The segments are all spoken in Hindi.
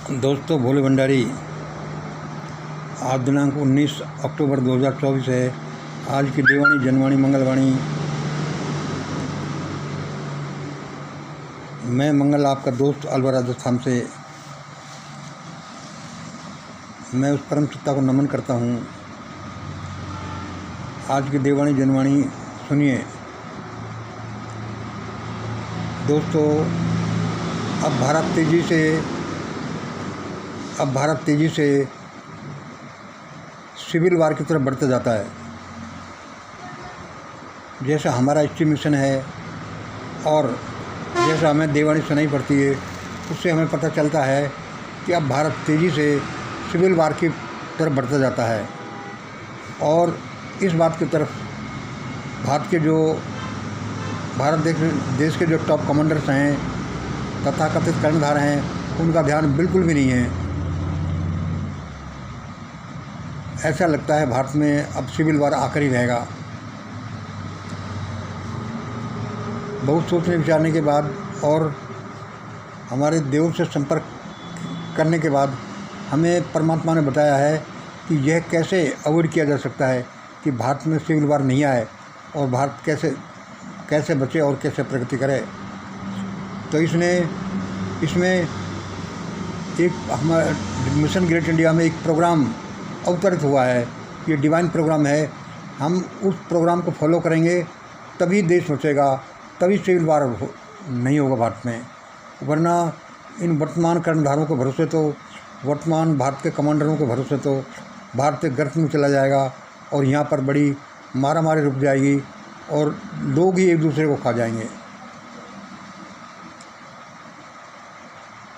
दोस्तों, भोले भंडारी। आज दिनांक 19 अक्टूबर 2024 है। आज की देवाणी जनवाणी मंगलवाणी। मैं मंगल, आपका दोस्त अलवर राजस्थान से। मैं उस परम सत्ता को नमन करता हूँ। आज की देवाणी जनवाणी सुनिए। दोस्तों, अब भारत तेज़ी से सिविल वार की तरफ बढ़ता जाता है। जैसा हमारा स्टीम मिशन है और जैसा हमें देवाणी सुनाई पड़ती है, उससे हमें पता चलता है कि अब भारत तेज़ी से सिविल वार की तरफ बढ़ता जाता है। और इस बात की तरफ भारत देश के जो टॉप कमांडर्स हैं, तथाकथित कर्णधार हैं, उनका ध्यान बिल्कुल भी नहीं है। ऐसा लगता है भारत में अब सिविल वार आकर ही रहेगा। बहुत सोचने विचारने के बाद और हमारे देवों से संपर्क करने के बाद हमें परमात्मा ने बताया है कि यह कैसे अवॉइड किया जा सकता है कि भारत में सिविल वार नहीं आए और भारत कैसे बचे और कैसे प्रगति करे। तो इसमें एक हमारा मिशन ग्रेट इंडिया में एक प्रोग्राम अवतरित हुआ है। ये डिवाइन प्रोग्राम है। हम उस प्रोग्राम को फॉलो करेंगे तभी देश बचेगा, तभी सिविल वार नहीं होगा भारत में। वरना इन वर्तमान कर्णधारों के भरोसे तो, वर्तमान भारत के कमांडरों के भरोसे तो भारत गर्त में चला जाएगा और यहाँ पर बड़ी मारामारी रुक जाएगी और लोग ही एक दूसरे को खा जाएंगे।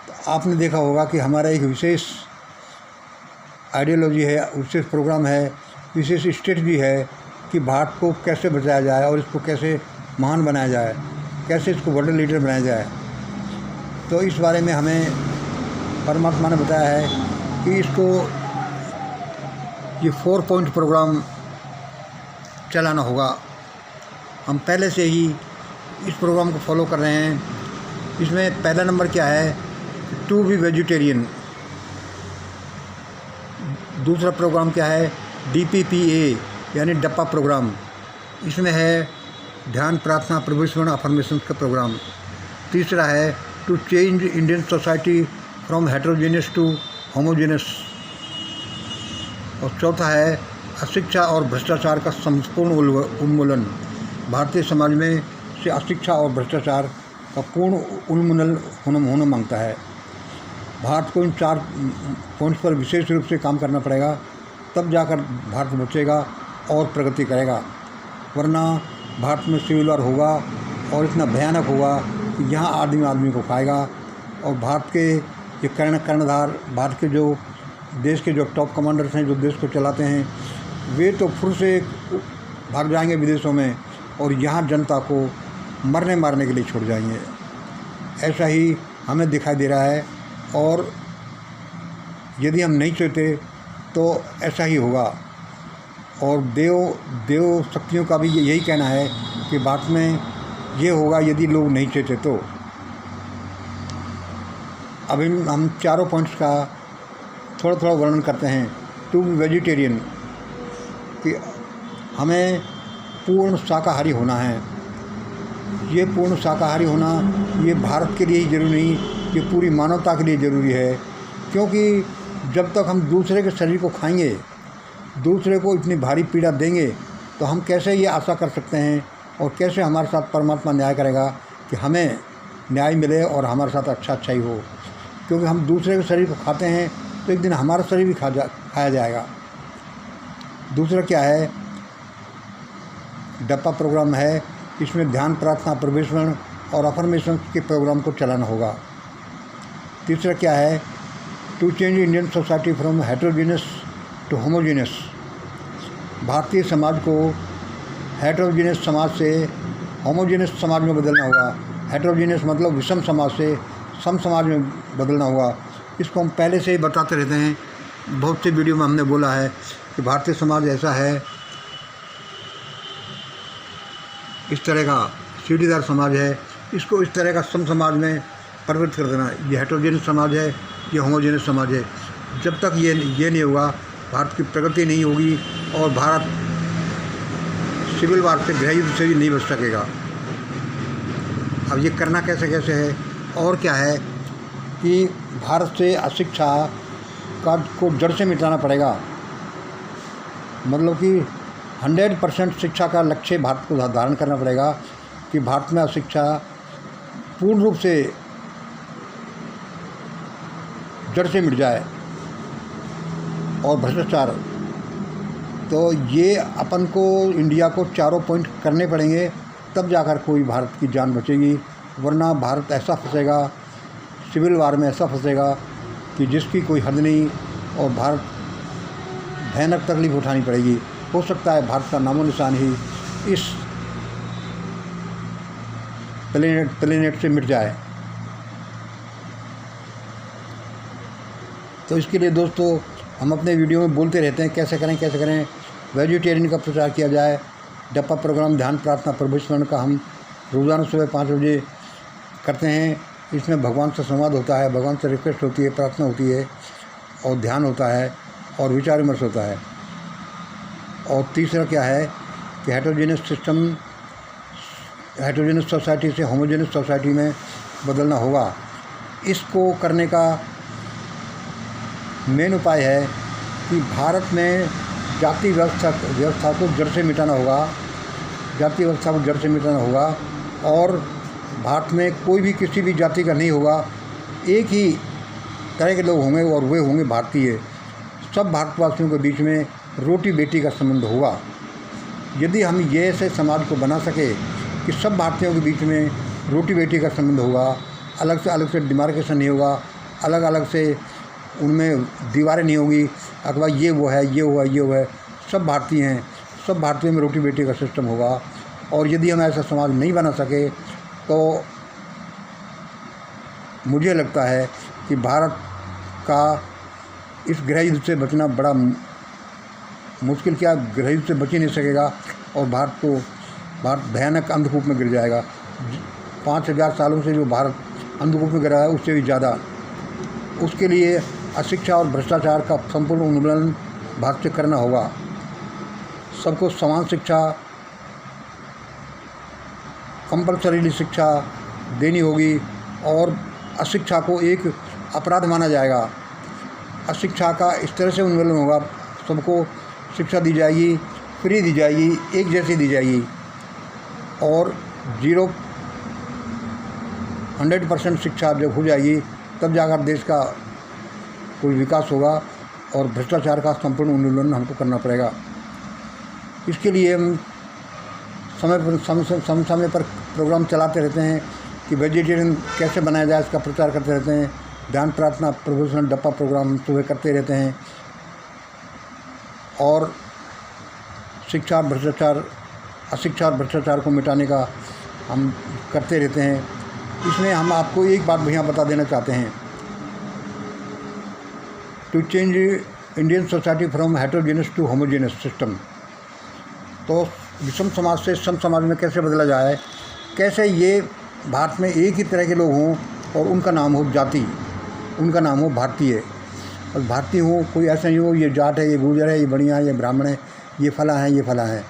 तो आपने देखा होगा कि हमारा एक विशेष आइडियोलॉजी है, विशेष प्रोग्राम है, विशेष स्ट्रेटजी है कि भारत को कैसे बचाया जाए और इसको कैसे महान बनाया जाए, कैसे इसको वर्ल्ड लीडर बनाया जाए। तो इस बारे में हमें परमात्मा ने बताया है कि ये 4 पॉइंट प्रोग्राम चलाना होगा। हम पहले से ही इस प्रोग्राम को फॉलो कर रहे हैं। इसमें पहला नंबर क्या है, टू बी वेजिटेरियन। दूसरा प्रोग्राम क्या है, DPPA यानी डप्पा प्रोग्राम। इसमें है ध्यान, प्रार्थना, प्रभुस्मरण, अफर्मेशन का प्रोग्राम। तीसरा है to change Indian society from heterogeneous to homogeneous. और चौथा है अशिक्षा और भ्रष्टाचार का संपूर्ण उन्मूलन। भारतीय समाज में से अशिक्षा और भ्रष्टाचार का पूर्ण उन्मूलन होना मांगता है। भारत को इन 4 पॉइंट्स पर विशेष रूप से काम करना पड़ेगा, तब जाकर भारत बचेगा और प्रगति करेगा। वरना भारत में सिविल वार होगा और इतना भयानक होगा कि यहाँ आदमी को खाएगा। और भारत के ये कर्णधार, भारत के जो देश के जो टॉप कमांडर्स हैं, जो देश को चलाते हैं, वे तो फिर से भाग जाएंगे विदेशों में और यहाँ जनता को मरने मारने के लिए छोड़ जाएंगे। ऐसा ही हमें दिखाई दे रहा है और यदि हम नहीं सोचते तो ऐसा ही होगा। और देव शक्तियों का भी यही कहना है कि भारत में ये होगा यदि लोग नहीं सोचते तो। अब हम 4 पॉइंट्स का थोड़ा वर्णन करते हैं। टू वेजिटेरियन कि हमें पूर्ण शाकाहारी होना है। ये पूर्ण शाकाहारी होना ये भारत के लिए ही ज़रूरी नहीं, ये पूरी मानवता के लिए ज़रूरी है। क्योंकि जब तक हम दूसरे के शरीर को खाएंगे, दूसरे को इतनी भारी पीड़ा देंगे, तो हम कैसे ये आशा कर सकते हैं और कैसे हमारे साथ परमात्मा न्याय करेगा कि हमें न्याय मिले और हमारे साथ अच्छा ही हो। क्योंकि हम दूसरे के शरीर को खाते हैं तो एक दिन हमारा शरीर भी खाया जाएगा। दूसरा क्या है, डप्पा प्रोग्राम है। इसमें ध्यान, प्रार्थना, प्रभुस्मरण और अफर्मेशन के प्रोग्राम को चलाना होगा। तीसरा क्या है, to change Indian society from heterogeneous to homogeneous. भारतीय समाज को हेटेरोजेनियस समाज से होमोजेनियस समाज में बदलना होगा। हेटेरोजेनियस मतलब विषम समाज से सम समाज में बदलना होगा। इसको हम पहले से ही बताते रहते हैं, बहुत सी वीडियो में हमने बोला है कि भारतीय समाज ऐसा है, इस तरह का सीढ़ीदार समाज है, इसको इस तरह का सम समाज में परिवर्तित कर देना। ये हेटेरोजेनियस समाज है, ये होमोजेनियस समाज है। जब तक ये नहीं होगा, भारत की प्रगति नहीं होगी और भारत सिविल वार से, गृह युद्ध से भी नहीं बच सकेगा। अब ये करना कैसे है और क्या है कि भारत से अशिक्षा को जड़ से मिटाना पड़ेगा। मतलब कि 100% शिक्षा का लक्ष्य भारत को धारण करना पड़ेगा कि भारत में अशिक्षा पूर्ण रूप से जड़ से मिट जाए और भ्रष्टाचार। तो ये अपन को, इंडिया को चारों पॉइंट करने पड़ेंगे, तब जाकर कोई भारत की जान बचेगी। वरना भारत ऐसा फंसेगा, सिविल वार में ऐसा फंसेगा कि जिसकी कोई हद नहीं, और भारत भयानक तकलीफ उठानी पड़ेगी। हो सकता है भारत का नामो निशान ही इस प्लेनेट से मिट जाए। तो इसके लिए दोस्तों हम अपने वीडियो में बोलते रहते हैं कैसे करें वेजिटेरियन का प्रचार किया जाए। डप्पा प्रोग्राम ध्यान प्रार्थना प्रभु स्मरण का हम रोज़ाना सुबह 5 बजे करते हैं। इसमें भगवान से संवाद होता है, भगवान से रिक्वेस्ट होती है, प्रार्थना होती है और ध्यान होता है और विचार विमर्श होता है। और तीसरा क्या है कि हेटेरोजेनियस सोसाइटी से होमोजेनियस सोसाइटी में बदलना होगा। इसको करने का मेन उपाय है कि भारत में जाति व्यवस्था को जड़ से मिटाना होगा, और भारत में कोई भी किसी भी जाति का नहीं होगा। एक ही तरह के लोग होंगे और वे होंगे भारतीय। सब भारतवासियों के बीच में रोटी बेटी का संबंध होगा। यदि हम ये ऐसे समाज को बना सके कि सब भारतीयों के बीच में रोटी बेटी का संबंध होगा, अलग से डिमार्केशन नहीं होगा, अलग से उनमें दीवारें नहीं होगी, अथवा ये वो है, सब भारतीय हैं, सब भारतीयों में रोटी बेटी का सिस्टम होगा। और यदि हम ऐसा समाज नहीं बना सके तो मुझे लगता है कि भारत का इस गृह युद्ध से बचना बड़ा मुश्किल, क्या गृह युद्ध से बच ही नहीं सकेगा और भारत भयानक अंधकूप में गिर जाएगा। 5000 सालों से जो भारत अंधकूप में गिरा है उससे भी ज़्यादा। उसके लिए अशिक्षा और भ्रष्टाचार का संपूर्ण उन्मूलन भारत से करना होगा। सबको समान शिक्षा, कंपल्सरीली शिक्षा देनी होगी और अशिक्षा को एक अपराध माना जाएगा। अशिक्षा का इस तरह से उन्मूलन होगा, सबको शिक्षा दी जाएगी, फ्री दी जाएगी, एक जैसी दी जाएगी और 100% शिक्षा जब हो जाएगी तब जाकर देश का कोई विकास होगा। और भ्रष्टाचार का संपूर्ण उन्मूलन हमको करना पड़ेगा। इसके लिए हम समय पर प्रोग्राम चलाते रहते हैं कि वेजिटेरियन कैसे बनाया जाए, इसका प्रचार करते रहते हैं। ध्यान प्रार्थना प्रभु स्मरण डप्पा प्रोग्राम सुबह करते रहते हैं और अशिक्षा और भ्रष्टाचार को मिटाने का हम करते रहते हैं। इसमें हम आपको एक बात भैया बता देना चाहते हैं, to change Indian society from heterogeneous to homogeneous system. तो विषम समाज से सम समाज में कैसे बदला जाए, कैसे ये भारत में एक ही तरह के लोग हों और उनका नाम हो जाति, उनका नाम हो भारतीय, और भारतीय हो, कोई ऐसा नहीं हो ये जाट है, ये गुर्जर है, ये बढ़िया है, ये ब्राह्मण है, ये फला है,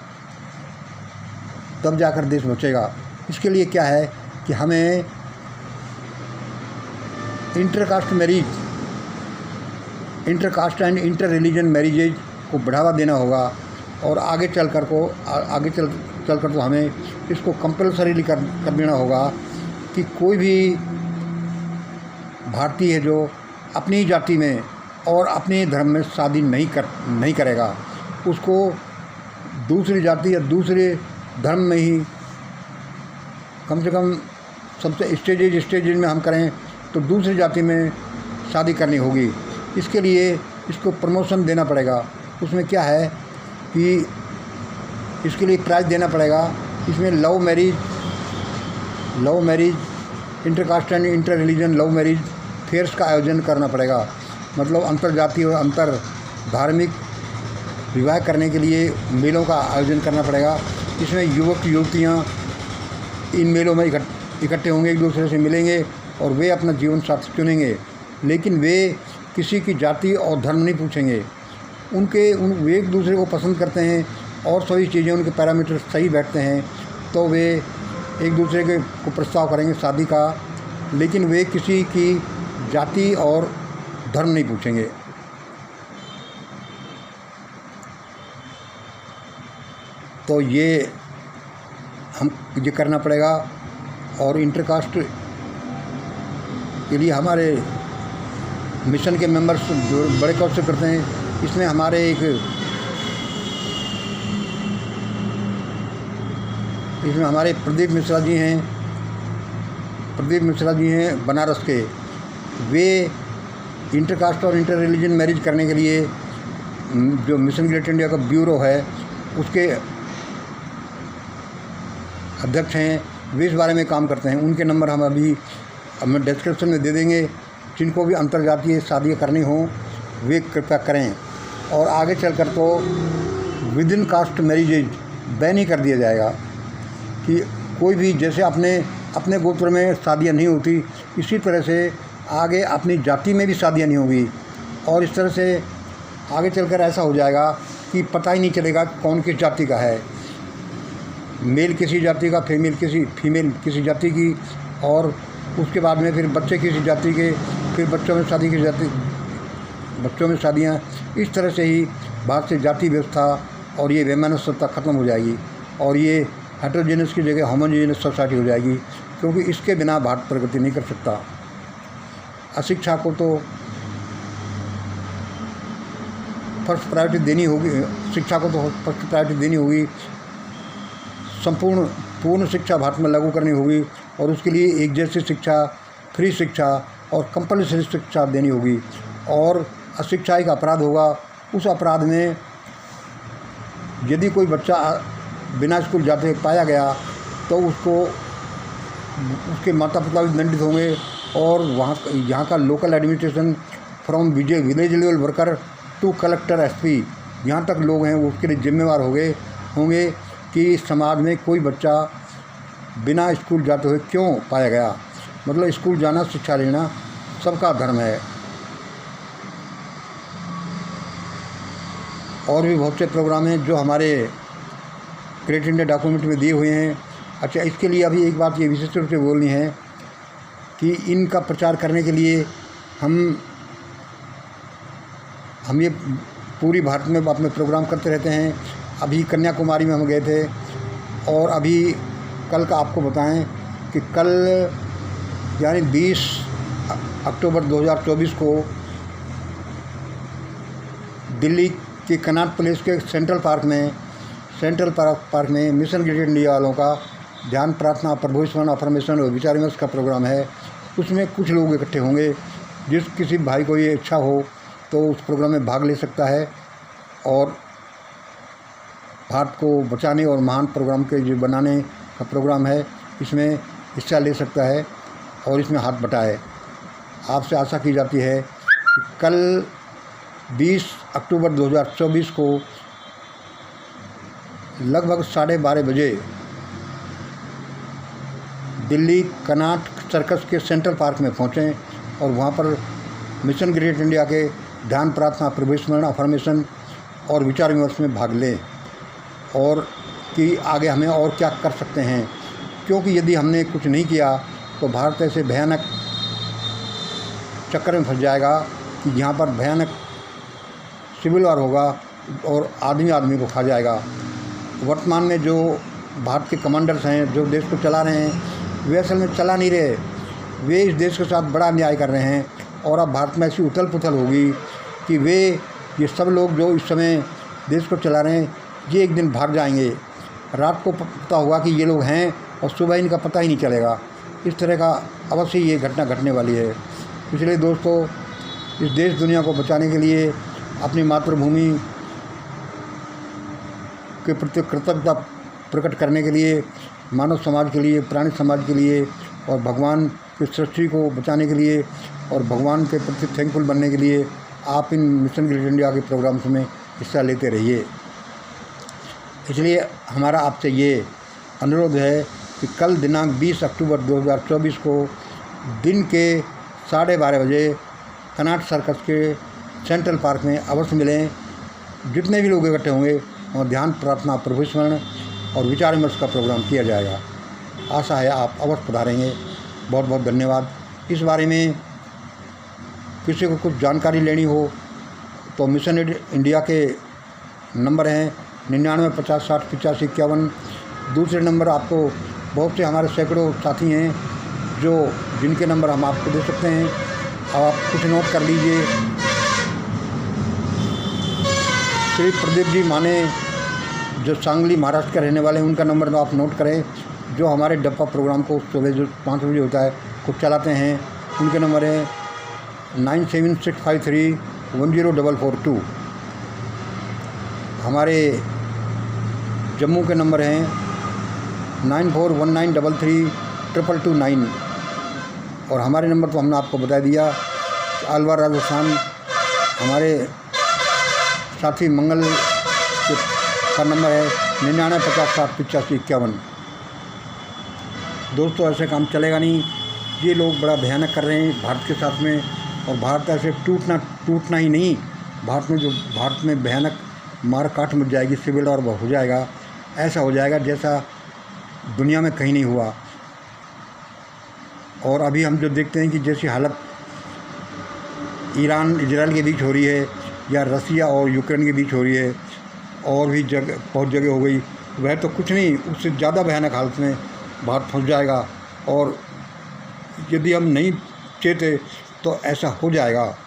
तब जाकर देश बचेगा। इसके लिए क्या है कि हमें intercaste and inter religion marriages को बढ़ावा देना होगा और आगे चलकर तो हमें इसको कंपल्सरीली कर देना होगा कि कोई भी भारतीय है जो अपनी जाति में और अपने धर्म में शादी नहीं करेगा, उसको दूसरी जाति या दूसरे धर्म में ही कम से कम सबसे स्टेजेज में हम करें तो दूसरी जाति में शादी करनी होगी। इसके लिए इसको प्रमोशन देना पड़ेगा। उसमें क्या है कि इसके लिए प्राइज़ देना पड़ेगा। इसमें love marriage intercaste and inter religion love marriage fairs का आयोजन करना पड़ेगा। मतलब अंतर जातीय और अंतर धार्मिक विवाह करने के लिए मेलों का आयोजन करना पड़ेगा। इसमें युवक युवतियाँ इन मेलों में इकट्ठे होंगे, एक दूसरे से मिलेंगे और वे अपना जीवन साथी चुनेंगे लेकिन वे किसी की जाति और धर्म नहीं पूछेंगे। वे एक दूसरे को पसंद करते हैं और सभी चीज़ें उनके पैरामीटर सही बैठते हैं तो वे एक दूसरे को प्रस्ताव करेंगे शादी का, लेकिन वे किसी की जाति और धर्म नहीं पूछेंगे। तो ये करना पड़ेगा। और इंटरकास्ट के लिए हमारे मिशन के मेंबर्स जो बड़े कौशल से करते हैं, इसमें हमारे प्रदीप मिश्रा जी हैं बनारस के। वे इंटरकास्ट और इंटर रिलीजन मैरिज करने के लिए जो मिशन ग्रेटर इंडिया का ब्यूरो है उसके अध्यक्ष हैं, वे इस बारे में काम करते हैं। उनके नंबर हमें डिस्क्रिप्शन में दे देंगे। जिनको भी अंतर्जातीय शादियाँ करनी हो वे कृपया करें। और आगे चलकर तो within caste marriages ban ही कर दिया जाएगा कि कोई भी जैसे अपने गोत्र में शादियाँ नहीं होती, इसी तरह से आगे अपनी जाति में भी शादियाँ नहीं होगी। और इस तरह से आगे चलकर ऐसा हो जाएगा कि पता ही नहीं चलेगा कौन किस जाति का है। मेल किसी जाति का, फीमेल किसी जाति की, और उसके बाद में फिर बच्चे किसी जाति के, फिर बच्चों में शादियाँ। इस तरह से ही भारत से जाति व्यवस्था और ये वैमनस्यता ख़त्म हो जाएगी और ये हेटेरोजेनस की जगह होमोजेनस सोसाइटी हो जाएगी, क्योंकि इसके बिना भारत प्रगति नहीं कर सकता। अशिक्षा को तो फर्स्ट प्रायोरिटी देनी होगी, शिक्षा को तो फर्स्ट प्रायोरिटी देनी होगी। पूर्ण शिक्षा भारत में लागू करनी होगी और उसके लिए एक जैसी शिक्षा, फ्री शिक्षा और कंपल्सरी शिक्षा देनी होगी। और अशिक्षा एक अपराध होगा। उस अपराध में यदि कोई बच्चा बिना स्कूल जाते पाया गया तो उसके माता पिता भी दंडित होंगे और यहाँ का local administration from village level worker to collector SP यहाँ तक लोग हैं वो उसके लिए जिम्मेवार होंगे कि समाज में कोई बच्चा बिना स्कूल जाते हुए क्यों पाया गया। मतलब स्कूल जाना, शिक्षा लेना सबका धर्म है। और भी बहुत से प्रोग्राम हैं जो हमारे ग्रेट इंडिया डॉक्यूमेंट में दिए हुए हैं। अच्छा, इसके लिए अभी एक बात ये विशेष रूप से बोलनी है कि इनका प्रचार करने के लिए हम ये पूरी भारत में अपने प्रोग्राम करते रहते हैं। अभी कन्याकुमारी में हम गए थे और अभी कल का आपको बताएं कि कल यानी 20 अक्टूबर 2024 को दिल्ली के कनॉट प्लेस के सेंट्रल पार्क में मिशन ग्रेटर इंडिया वालों का ध्यान, प्रार्थना, प्रभु स्मरण, अफर्मेशन और विचार विमर्श का प्रोग्राम है। उसमें कुछ लोग इकट्ठे होंगे। किसी भाई को ये इच्छा हो तो उस प्रोग्राम में भाग ले सकता है और भारत को बचाने और महान प्रोग्राम के जो बनाने का प्रोग्राम है इसमें हिस्सा ले सकता है और इसमें हाथ बटाए। आपसे आशा की जाती है कि कल 20 अक्टूबर 2024 को लगभग 12:30 बजे दिल्ली कनॉट सर्कस के सेंट्रल पार्क में पहुँचें और वहाँ पर मिशन ग्रेट इंडिया के ध्यान, प्रार्थना, प्रभु स्मरण, अफर्मेशन और विचार विमर्श में भाग लें और कि आगे हमें और क्या कर सकते हैं। क्योंकि यदि हमने कुछ नहीं किया तो भारत ऐसे भयानक चक्कर में फंस जाएगा कि यहाँ पर भयानक सिविल वार होगा और आदमी को खा जाएगा। वर्तमान में जो भारत के कमांडर्स हैं जो देश को चला रहे हैं वे असल में चला नहीं रहे, वे इस देश के साथ बड़ा अन्याय कर रहे हैं। और अब भारत में ऐसी उथल पुथल होगी कि ये सब लोग जो इस समय देश को चला रहे हैं ये एक दिन भाग जाएंगे। रात को पता होगा कि ये लोग हैं और सुबह इनका पता ही नहीं चलेगा। इस तरह का अवश्य ये घटना घटने वाली है। इसलिए दोस्तों, इस देश दुनिया को बचाने के लिए, अपनी मातृभूमि के प्रति कृतज्ञता प्रकट करने के लिए, मानव समाज के लिए, प्राणी समाज के लिए और भगवान की सृष्टि को बचाने के लिए और भगवान के प्रति थैंकफुल बनने के लिए आप इन मिशन ग्रेट इंडिया के प्रोग्राम्स में हिस्सा लेते रहिए। इसलिए हमारा आपसे ये अनुरोध है कि कल दिनांक 20 अक्टूबर 2024 को दिन के 12:30 बजे कर्नाट सर्कस के सेंट्रल पार्क में अवश्य मिलें। जितने भी लोग इकट्ठे होंगे वहाँ ध्यान, प्रार्थना, प्रभु स्मरण और विचार विमर्श का प्रोग्राम किया जाएगा। आशा है आप अवश्य पधारेंगे। बहुत बहुत धन्यवाद। इस बारे में किसी को कुछ जानकारी लेनी हो तो मिशन एड इंडिया के नंबर हैं 99 50 60 85 51। दूसरे नंबर आपको बहुत से हमारे सैकड़ों साथी हैं जिनके नंबर हम आपको दे सकते हैं। अब आप कुछ नोट कर लीजिए। श्री प्रदीप जी माने जो सांगली महाराष्ट्र के रहने वाले हैं, उनका नंबर आप नोट करें, जो हमारे डब्बा प्रोग्राम को सुबह जो 5 बजे होता है को चलाते हैं। उनके नंबर है 9765310442। हमारे जम्मू के नंबर हैं 9419332229। और हमारे नंबर तो हमने आपको बता दिया। अलवर राजस्थान हमारे साथी मंगल का नंबर है 99 50 60 85 51। दोस्तों, ऐसे काम चलेगा नहीं। ये लोग बड़ा भयानक कर रहे हैं भारत के साथ में। और भारत ऐसे टूटना ही नहीं, भारत में भयानक मार काट मच जाएगी, सिविल और हो जाएगा। ऐसा हो जाएगा जैसा दुनिया में कहीं नहीं हुआ। और अभी हम जो देखते हैं कि जैसी हालत ईरान इजराइल के बीच हो रही है या रसिया और यूक्रेन के बीच हो रही है, और भी बहुत जगह हो गई, वह तो कुछ नहीं, उससे ज़्यादा भयानक हालत में भारत फंस जाएगा। और यदि हम नहीं चेते तो ऐसा हो जाएगा।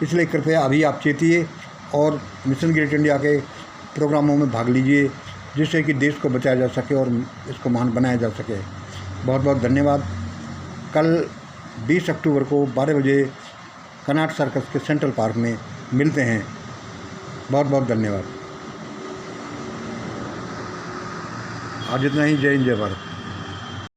इसलिए कृपया अभी आप चेतिए और मिशन ग्रेट इंडिया के प्रोग्रामों में भाग लीजिए, जिससे कि देश को बचाया जा सके और इसको महान बनाया जा सके। बहुत बहुत धन्यवाद। कल 20 अक्टूबर को 12 बजे कर्नाट सर्कस के सेंट्रल पार्क में मिलते हैं। बहुत बहुत धन्यवाद। आज इतना ही। जय हिंद, जय भारत।